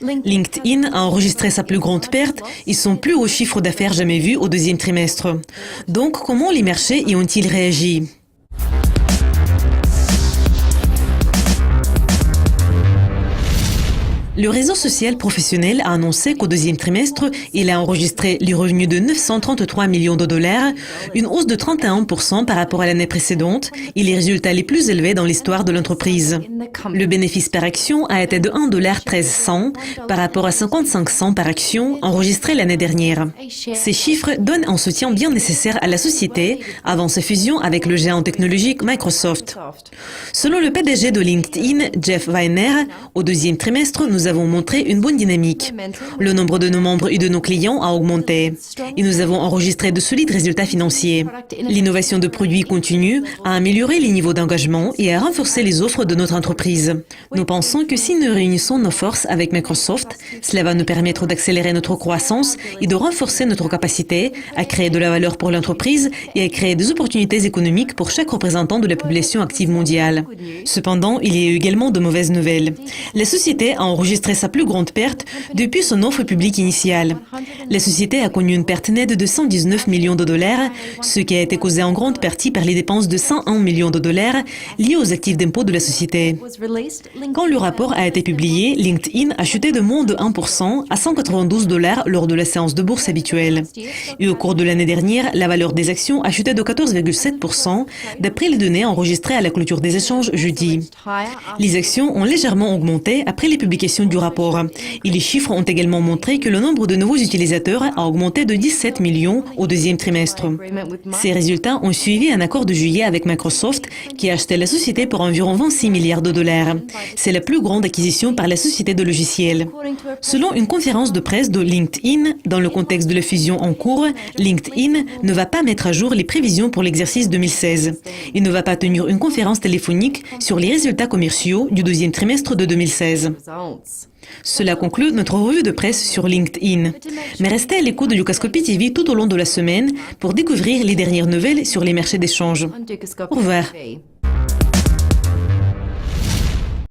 LinkedIn a enregistré sa plus grande perte et son plus haut chiffre d'affaires jamais vu au deuxième trimestre. Donc, comment les marchés y ont-ils réagi? Le réseau social professionnel a annoncé qu'au deuxième trimestre, il a enregistré les revenus de 933 millions de dollars, une hausse de 31% par rapport à l'année précédente et les résultats les plus élevés dans l'histoire de l'entreprise. Le bénéfice par action a été de 1,13 $ par rapport à 55 cents par action enregistré l'année dernière. Ces chiffres donnent un soutien bien nécessaire à la société avant sa fusion avec le géant technologique Microsoft. Selon le PDG de LinkedIn, Jeff Weiner, au deuxième trimestre, nous avons montré une bonne dynamique. Le nombre de nos membres et de nos clients a augmenté et nous avons enregistré de solides résultats financiers. L'innovation de produits continue à améliorer les niveaux d'engagement et à renforcer les offres de notre entreprise. Nous pensons que si nous réunissons nos forces avec Microsoft, cela va nous permettre d'accélérer notre croissance et de renforcer notre capacité à créer de la valeur pour l'entreprise et à créer des opportunités économiques pour chaque représentant de la population active mondiale. Cependant, il y a eu également de mauvaises nouvelles. La société a enregistré sa plus grande perte depuis son offre publique initiale. La société a connu une perte nette de 119 millions de dollars, ce qui a été causé en grande partie par les dépenses de 101 millions de dollars liées aux actifs d'impôt de la société. Quand le rapport a été publié, LinkedIn a chuté de moins de 1% à 192 $ lors de la séance de bourse habituelle. Et au cours de l'année dernière, la valeur des actions a chuté de 14,7% d'après les données enregistrées à la clôture des échanges jeudi. Les actions ont légèrement augmenté après les publications du rapport. Et les chiffres ont également montré que le nombre de nouveaux utilisateurs a augmenté de 17 millions au deuxième trimestre. Ces résultats ont suivi un accord de juillet avec Microsoft qui a acheté la société pour environ 26 milliards de dollars. C'est la plus grande acquisition par la société de logiciels. Selon une conférence de presse de LinkedIn, dans le contexte de la fusion en cours, LinkedIn ne va pas mettre à jour les prévisions pour l'exercice 2016. Il ne va pas tenir une conférence téléphonique sur les résultats commerciaux du deuxième trimestre de 2016. Cela conclut notre revue de presse sur LinkedIn. Mais restez à l'écoute de Dukascopy TV tout au long de la semaine pour découvrir les dernières nouvelles sur les marchés d'échange. Au revoir.